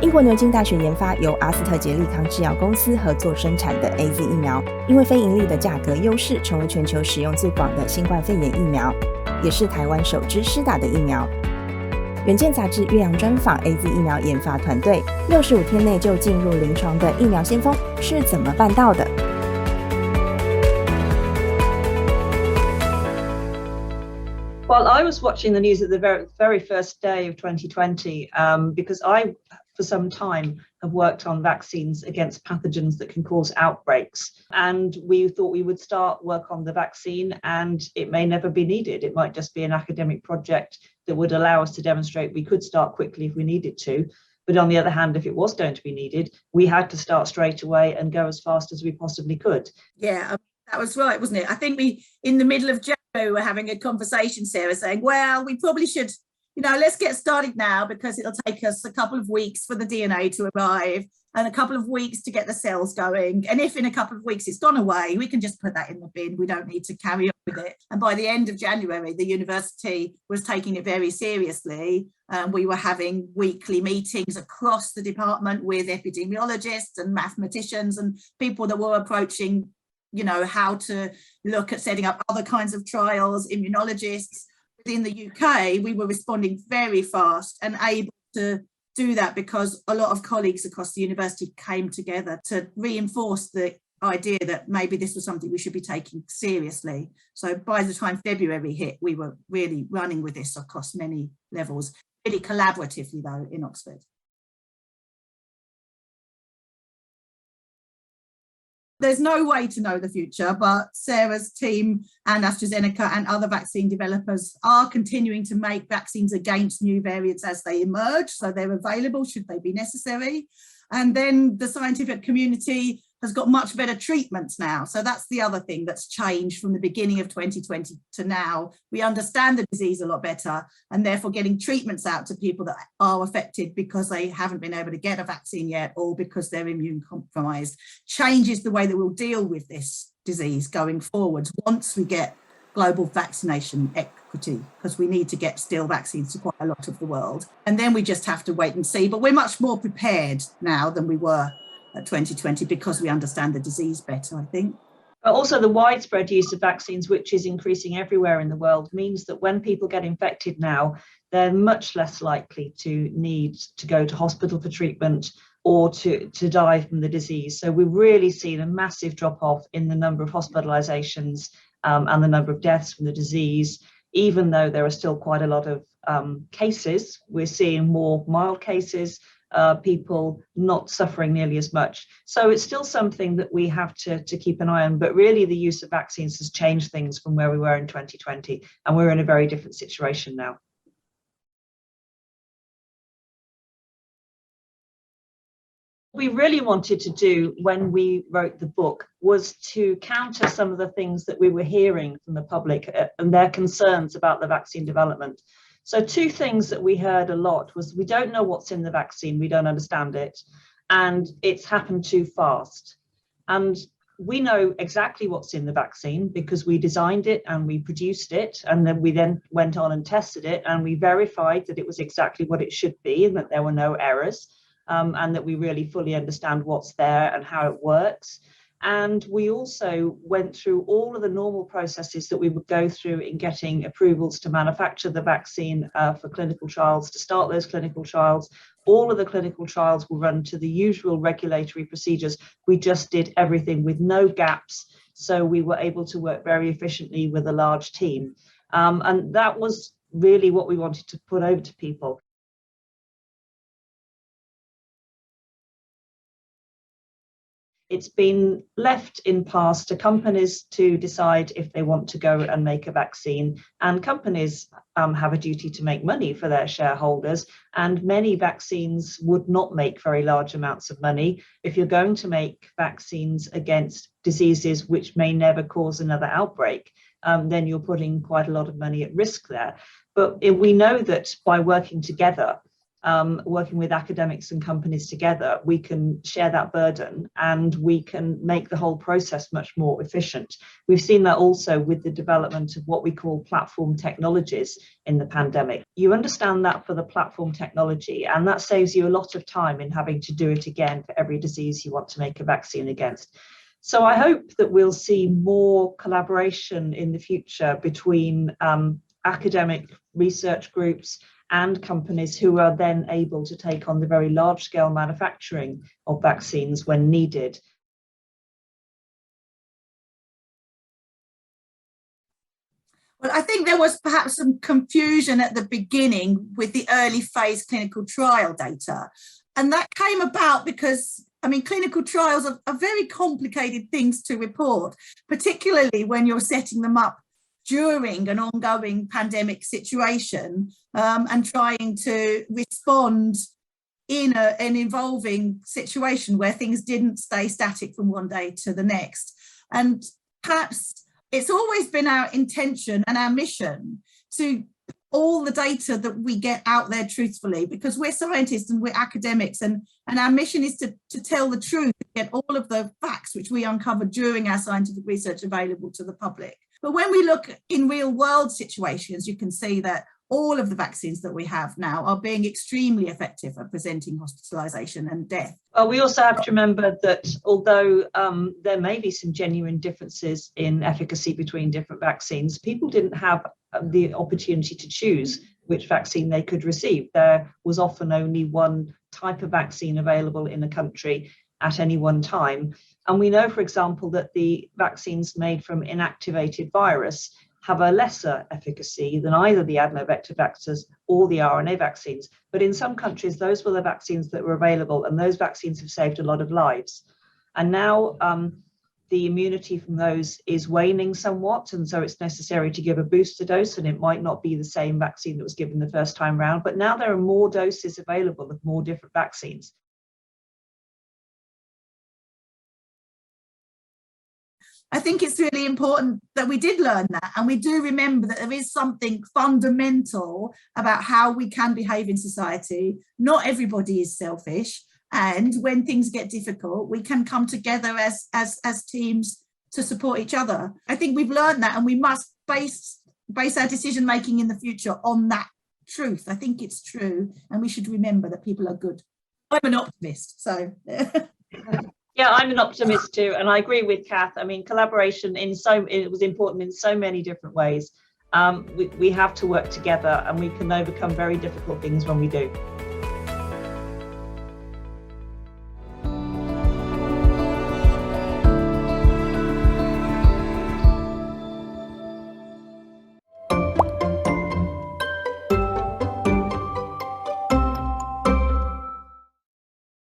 英国牛津大学研发由阿斯特捷利康制药公司合作生产的 AZ 疫苗，因为非盈利的价格优势，成为全球使用最广的新冠肺炎疫苗，也是台湾首支施打的疫苗。远见杂志越洋专访 AZ 疫苗研发团队，65天内就进入临床的疫苗先锋是怎么办到的？Well, I was watching the news at the very first day of 2020 because I, for some time, have worked on vaccines against pathogens that can cause outbreaks. And we thought we would start work on the vaccine and it may never be needed. It might just be an academic project that would allow us to demonstrate we could start quickly if we needed to. But on the other hand, if it was going to be needed, we had to start straight away and go as fast as we possibly could. Yeah, that was right, wasn't it? I think we, in the middle of January, were having a conversation, Sarah, saying, well, we probably should, let's get started now because it'll take us a couple of weeks for the DNA to arrive and a couple of weeks to get the cells going. And if in a couple of weeks it's gone away, we can just put that in the bin. We don't need to carry on with it. And by the end of January, the university was taking it very seriously. We were having weekly meetings across the department with epidemiologists and mathematicians and people that were approaching how to look at setting up other kinds of trials, immunologists. Within the UK, we were responding very fast and able to do that because a lot of colleagues across the university came together to reinforce the idea that maybe this was something we should be taking seriously. So by the time February hit, we were really running with this across many levels, really collaboratively though in Oxford. There's no way to know the future, but Sarah's team and AstraZeneca and other vaccine developers are continuing to make vaccines against new variants as they emerge. So they're available should they be necessary. And then the scientific community has got much better treatments now. So that's the other thing that's changed from the beginning of 2020 to now. We understand the disease a lot better and therefore getting treatments out to people that are affected because they haven't been able to get a vaccine yet or because they're immune compromised changes the way that we'll deal with this disease going forward once we get global vaccination equity, because we need to get still vaccines to quite a lot of the world. And then we just have to wait and see. But we're much more prepared now than we were at 2020 because we understand the disease better, I think. But also the widespread use of vaccines, which is increasing everywhere in the world, means that when people get infected now, they're much less likely to need to go to hospital for treatment or to die from the disease. So we've really seen a massive drop off in the number of hospitalizations and the number of deaths from the disease. Even though there are still quite a lot of cases, we're seeing more mild cases, people not suffering nearly as much. So it's still something that we have to keep an eye on. But really, the use of vaccines has changed things from where we were in 2020, and we're in a very different situation now. We really wanted to do when we wrote the book was to counter some of the things that we were hearing from the public and their concerns about the vaccine development. So two things that we heard a lot was we don't know what's in the vaccine, we don't understand it, and it's happened too fast. And we know exactly what's in the vaccine because we designed it and we produced it, and then we went on and tested it and we verified that it was exactly what it should be and that there were no errors. And that we really fully understand what's there and how it works. And we also went through all of the normal processes that we would go through in getting approvals to manufacture the vaccine for clinical trials, to start those clinical trials. All of the clinical trials will run to the usual regulatory procedures. We just did everything with no gaps. So we were able to work very efficiently with a large team. And that was really what we wanted to put over to people. It's been left in past to companies to decide if they want to go and make a vaccine, and companies have a duty to make money for their shareholders, and many vaccines would not make very large amounts of money. If you're going to make vaccines against diseases which may never cause another outbreak, then you're putting quite a lot of money at risk there. But we know that by working together, working with academics and companies together, we can share that burden and we can make the whole process much more efficient. We've seen that also with the development of what we call platform technologies in the pandemic. You understand that for the platform technology, and that saves you a lot of time in having to do it again for every disease you want to make a vaccine against. So I hope that we'll see more collaboration in the future between academic research groups and companies who are then able to take on the very large-scale manufacturing of vaccines when needed. Well, I think there was perhaps some confusion at the beginning with the early phase clinical trial data. And that came about because, I mean, clinical trials are very complicated things to report, particularly when you're setting them up during an ongoing pandemic situation and trying to respond in an evolving situation where things didn't stay static from one day to the next. And perhaps it's always been our intention and our mission to all the data that we get out there truthfully, because we're scientists and we're academics, and our mission is to tell the truth, get all of the facts which we uncover during our scientific research available to the public. But when we look in real world situations, you can see that all of the vaccines that we have now are being extremely effective at preventing hospitalization and death. Well, we also have to remember that although there may be some genuine differences in efficacy between different vaccines, people didn't have the opportunity to choose which vaccine they could receive. There was often only one type of vaccine available in a country at any one time. And we know, for example, that the vaccines made from inactivated virus have a lesser efficacy than either the adenovector vectors or the RNA vaccines. But in some countries, those were the vaccines that were available, and those vaccines have saved a lot of lives. And now the immunity from those is waning somewhat, and so it's necessary to give a booster dose, and it might not be the same vaccine that was given the first time round. But now there are more doses available of more different vaccines. I think it's really important that we did learn that, and we do remember that there is something fundamental about how we can behave in society. Not everybody is selfish, and when things get difficult, we can come together as teams to support each other. I think we've learned that, and we must base our decision making in the future on that truth. I think it's true, and we should remember that people are good. I'm an optimist, so. Yeah, I'm an optimist too, and I agree with Kath. I mean, collaboration it was important in so many different ways. We have to work together, and we can overcome very difficult things when we do.